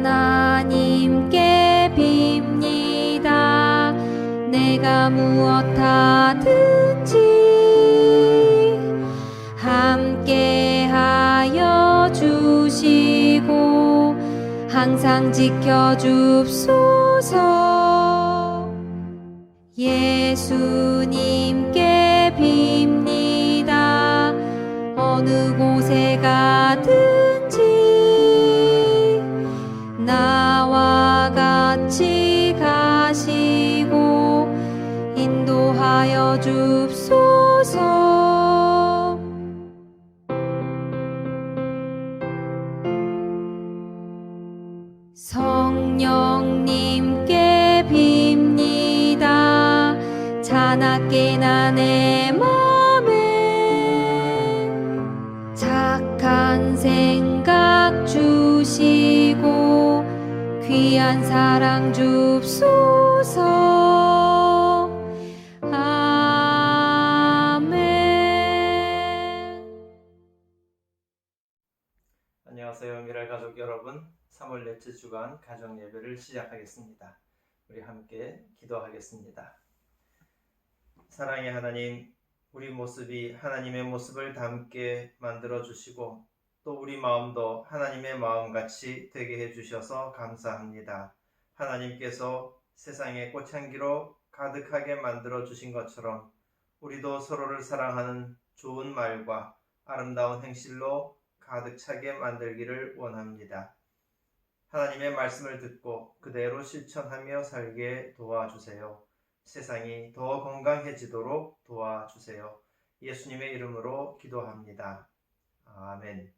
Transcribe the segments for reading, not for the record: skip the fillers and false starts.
하나님께 빕니다. 내가 무엇하든지 함께하여 주시고 항상 지켜줍소서. 예수님께 빕니다. 어느 곳에 가든지 나와 같이 가시고 인도하여 줍소서. 성령님께 빕니다. 자나깨 나 내 맘에 착한 생각 주시고 귀한 사랑 줍소서. 아멘. 안녕하세요, 미랄 가족 여러분. 3월 넷째 주간 가정 예배를 시작하겠습니다. 우리 함께 기도하겠습니다. 사랑의 하나님, 우리 모습이 하나님의 모습을 닮게 만들어 주시고 또 우리 마음도 하나님의 마음같이 되게 해주셔서 감사합니다. 하나님께서 세상의 꽃향기로 가득하게 만들어 주신 것처럼 우리도 서로를 사랑하는 좋은 말과 아름다운 행실로 가득 차게 만들기를 원합니다. 하나님의 말씀을 듣고 그대로 실천하며 살게 도와주세요. 세상이 더 건강해지도록 도와주세요. 예수님의 이름으로 기도합니다. 아멘.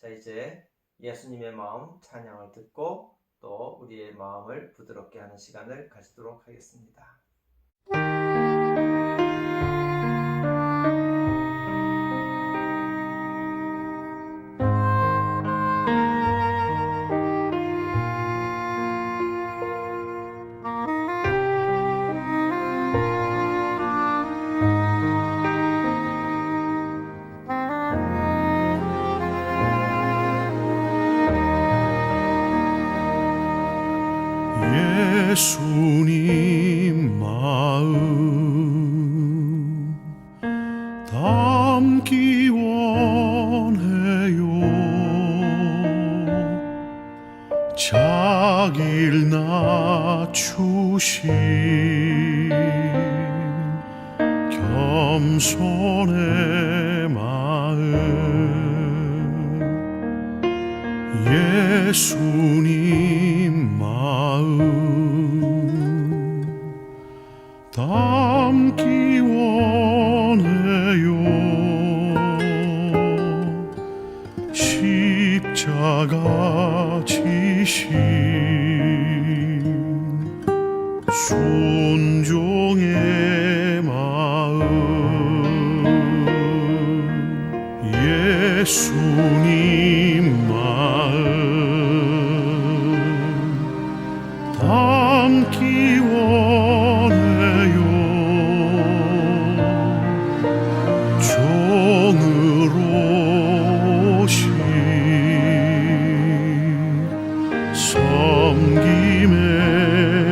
자, 이제 예수님의 마음 찬양을 듣고 또 우리의 마음을 부드럽게 하는 시간을 가지도록 하겠습니다. 예수님 마음 담기 원해요. 자기를 낮추신 겸손의 마음 예수님 마음 담기 원해요. 십자가 지신 순종의 마음 예수님 마음 담기 원해요. 종으로 오신 섬김의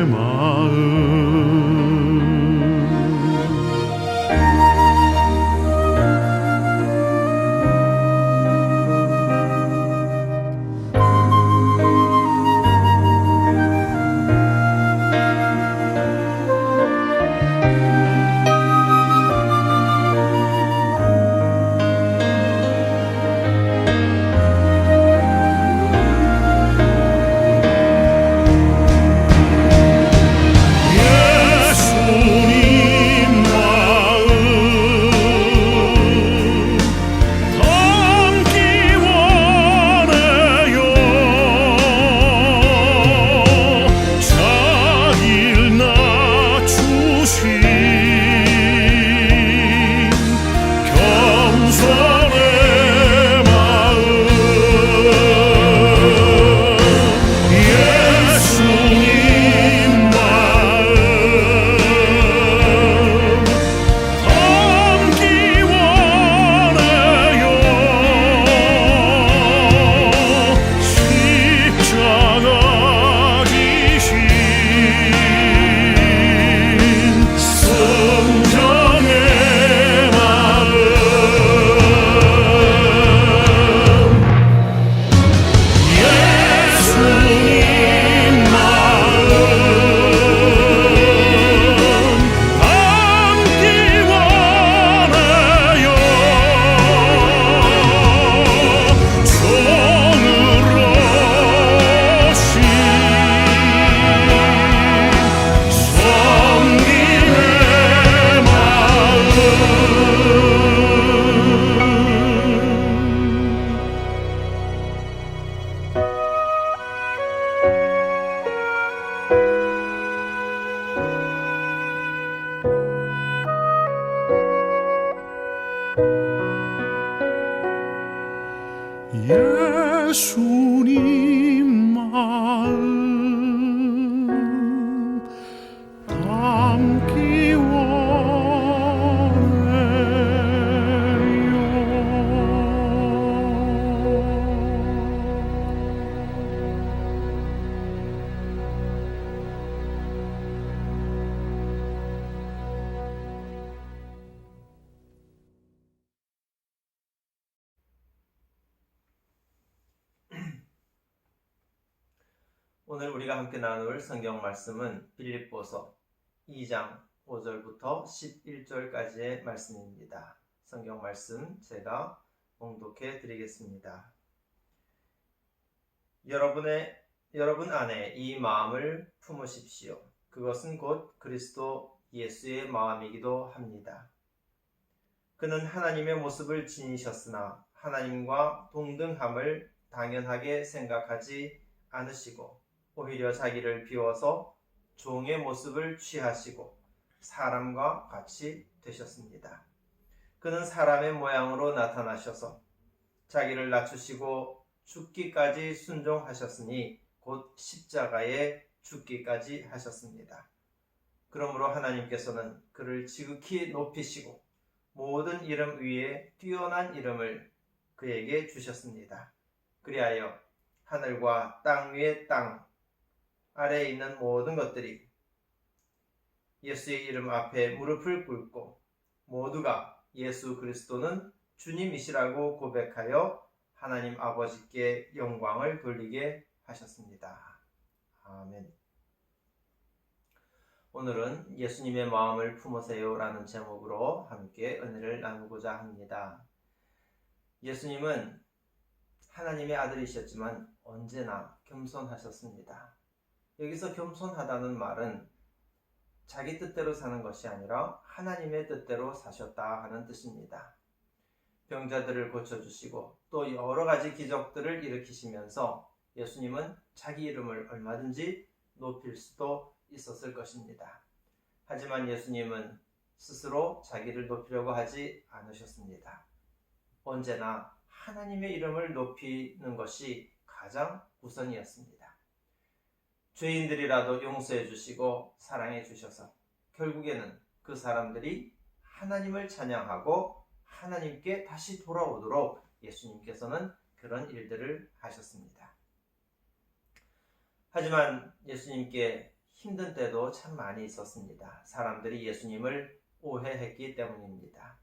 마음 오늘 우리가 함께 나눌 성경 말씀은 빌립보서 2장 5절부터 11절까지의 말씀입니다. 성경 말씀 제가 봉독해 드리겠습니다. 여러분 안에 이 마음을 품으십시오. 그것은 곧 그리스도 예수의 마음이기도 합니다. 그는 하나님의 모습을 지니셨으나 하나님과 동등함을 당연하게 생각하지 않으시고 오히려 자기를 비워서 종의 모습을 취하시고 사람과 같이 되셨습니다. 그는 사람의 모양으로 나타나셔서 자기를 낮추시고 죽기까지 순종하셨으니 곧 십자가에 죽기까지 하셨습니다. 그러므로 하나님께서는 그를 지극히 높이시고 모든 이름 위에 뛰어난 이름을 그에게 주셨습니다. 그리하여 하늘과 땅 위의 땅 아래에 있는 모든 것들이 예수의 이름 앞에 무릎을 꿇고 모두가 예수 그리스도는 주님이시라고 고백하여 하나님 아버지께 영광을 돌리게 하셨습니다. 아멘. 오늘은 예수님의 마음을 품으세요 라는 제목으로 함께 은혜를 나누고자 합니다. 예수님은 하나님의 아들이셨지만 언제나 겸손하셨습니다. 여기서 겸손하다는 말은 자기 뜻대로 사는 것이 아니라 하나님의 뜻대로 사셨다 하는 뜻입니다. 병자들을 고쳐주시고 또 여러 가지 기적들을 일으키시면서 예수님은 자기 이름을 얼마든지 높일 수도 있었을 것입니다. 하지만 예수님은 스스로 자기를 높이려고 하지 않으셨습니다. 언제나 하나님의 이름을 높이는 것이 가장 우선이었습니다. 죄인들이라도 용서해 주시고 사랑해 주셔서 결국에는 그 사람들이 하나님을 찬양하고 하나님께 다시 돌아오도록 예수님께서는 그런 일들을 하셨습니다. 하지만 예수님께 힘든 때도 참 많이 있었습니다. 사람들이 예수님을 오해했기 때문입니다.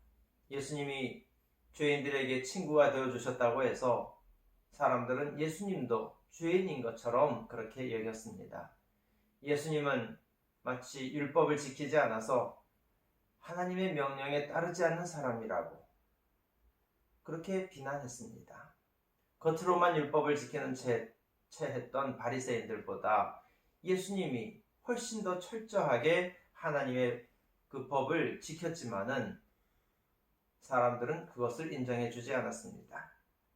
예수님이 죄인들에게 친구가 되어주셨다고 해서 사람들은 예수님도 죄인인 것처럼 그렇게 여겼습니다. 예수님은 마치 율법을 지키지 않아서 하나님의 명령에 따르지 않는 사람이라고 그렇게 비난했습니다. 겉으로만 율법을 지키는 체했던 바리새인들보다 예수님이 훨씬 더 철저하게 하나님의 그 법을 지켰지만은 사람들은 그것을 인정해 주지 않았습니다.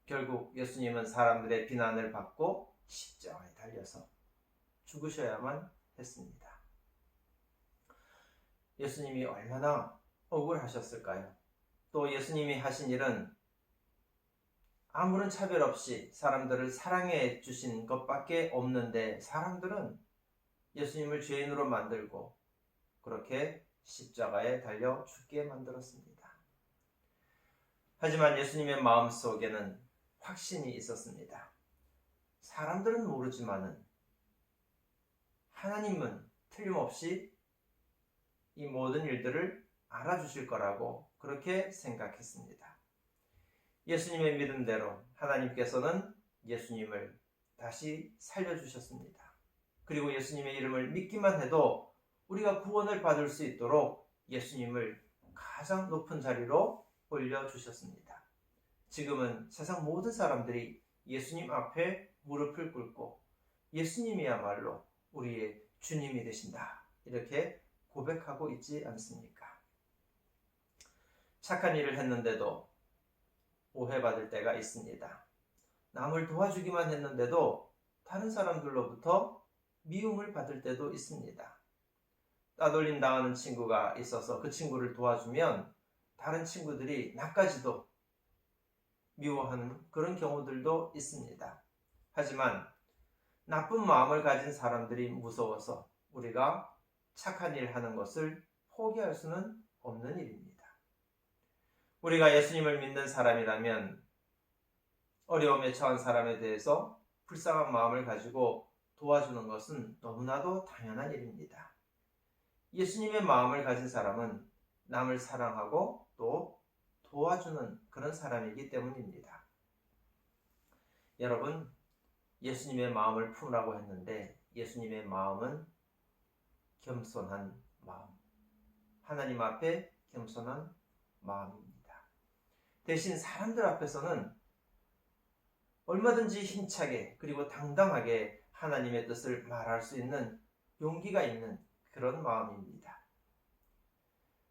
결국 예수님은 사람들의 비난을 받고 십자가에 달려서 죽으셔야만 했습니다. 예수님이 얼마나 억울하셨을까요? 또 예수님이 하신 일은 아무런 차별 없이 사람들을 사랑해 주신 것밖에 없는데 사람들은 예수님을 죄인으로 만들고 그렇게 십자가에 달려 죽게 만들었습니다. 하지만 예수님의 마음속에는 확신이 있었습니다. 사람들은 모르지만은 하나님은 틀림없이 이 모든 일들을 알아주실 거라고 그렇게 생각했습니다. 예수님의 믿음대로 하나님께서는 예수님을 다시 살려주셨습니다. 그리고 예수님의 이름을 믿기만 해도 우리가 구원을 받을 수 있도록 예수님을 가장 높은 자리로 올려주셨습니다. 지금은 세상 모든 사람들이 예수님 앞에 무릎을 꿇고 예수님이야말로 우리의 주님이 되신다 이렇게 고백하고 있지 않습니까? 착한 일을 했는데도 오해받을 때가 있습니다. 남을 도와주기만 했는데도 다른 사람들로부터 미움을 받을 때도 있습니다. 따돌림 당하는 친구가 있어서 그 친구를 도와주면 다른 친구들이 나까지도 미워하는 그런 경우들도 있습니다. 하지만 나쁜 마음을 가진 사람들이 무서워서 우리가 착한 일 하는 것을 포기할 수는 없는 일입니다. 우리가 예수님을 믿는 사람이라면 어려움에 처한 사람에 대해서 불쌍한 마음을 가지고 도와주는 것은 너무나도 당연한 일입니다. 예수님의 마음을 가진 사람은 남을 사랑하고 또 도와주는 그런 사람이기 때문입니다. 여러분, 예수님의 마음을 품으라고 했는데 예수님의 마음은 겸손한 마음, 하나님 앞에 겸손한 마음입니다. 대신 사람들 앞에서는 얼마든지 힘차게 그리고 당당하게 하나님의 뜻을 말할 수 있는 용기가 있는 그런 마음입니다.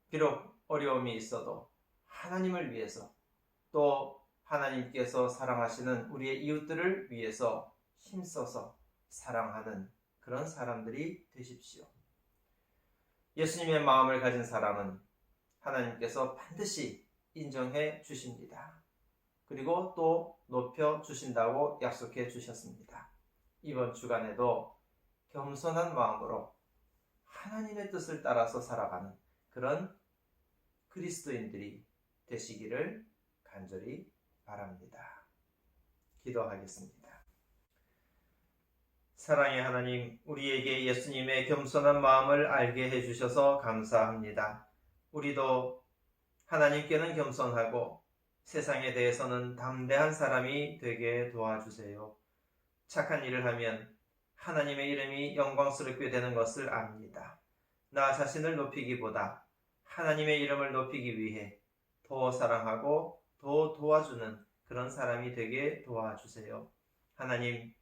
비록 어려움이 있어도 하나님을 위해서 또 하나님께서 사랑하시는 우리의 이웃들을 위해서 힘써서 사랑하는 그런 사람들이 되십시오. 예수님의 마음을 가진 사람은 하나님께서 반드시 인정해 주십니다. 그리고 또 높여 주신다고 약속해 주셨습니다. 이번 주간에도 겸손한 마음으로 하나님의 뜻을 따라서 살아가는 그런 그리스도인들이 되시기를 간절히 바랍니다. 기도하겠습니다. 사랑의 하나님, 우리에게 예수님의 겸손한 마음을 알게 해주셔서 감사합니다. 우리도 하나님께는 겸손하고 세상에 대해서는 담대한 사람이 되게 도와주세요. 착한 일을 하면 하나님의 이름이 영광스럽게 되는 것을 압니다. 나 자신을 높이기보다 하나님의 이름을 높이기 위해 더 사랑하고 더 도와주는 그런 사람이 되게 도와주세요. 하나님,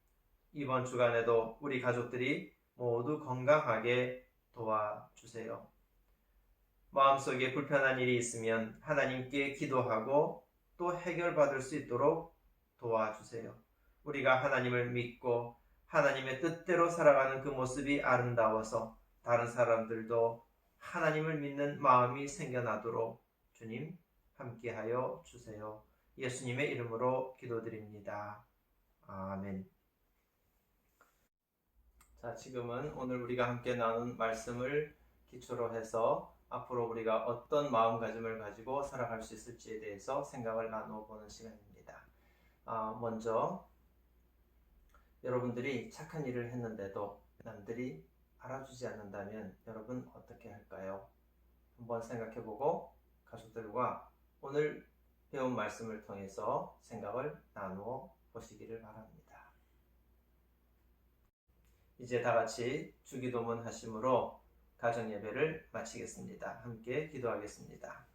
이번 주간에도 우리 가족들이 모두 건강하게 도와주세요. 마음속에 불편한 일이 있으면 하나님께 기도하고 또 해결받을 수 있도록 도와주세요. 우리가 하나님을 믿고 하나님의 뜻대로 살아가는 그 모습이 아름다워서 다른 사람들도 하나님을 믿는 마음이 생겨나도록 주님 함께하여 주세요. 예수님의 이름으로 기도드립니다. 아멘. 자, 지금은 오늘 우리가 함께 나눈 말씀을 기초로 해서 앞으로 우리가 어떤 마음가짐을 가지고 살아갈 수 있을지에 대해서 생각을 나누어 보는 시간입니다. 먼저 여러분들이 착한 일을 했는데도 남들이 알아주지 않는다면 여러분 어떻게 할까요? 한번 생각해보고 가족들과 오늘 배운 말씀을 통해서 생각을 나누어 보시기를 바랍니다. 이제 다 같이 주기도문 하심으로 가정예배를 마치겠습니다. 함께 기도하겠습니다.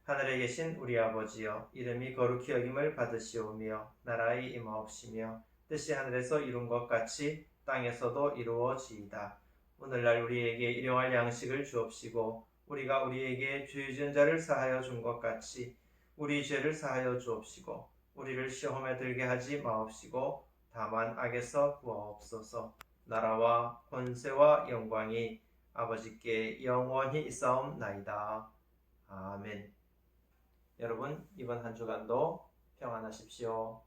하늘에 계신 우리 아버지여, 이름이 거룩히 여김을 받으시오며 나라의 임하옵시며 뜻이 하늘에서 이룬 것 같이 땅에서도 이루어지이다. 오늘날 우리에게 일용할 양식을 주옵시고 우리가 우리에게 죄 지은 자를 사하여 준 것 같이 우리 죄를 사하여 주옵시고 우리를 시험에 들게 하지 마옵시고 다만 악에서 구하옵소서. 나라와 권세와 영광이 아버지께 영원히 있사옵나이다. 아멘. 여러분, 이번 한 주간도 평안하십시오.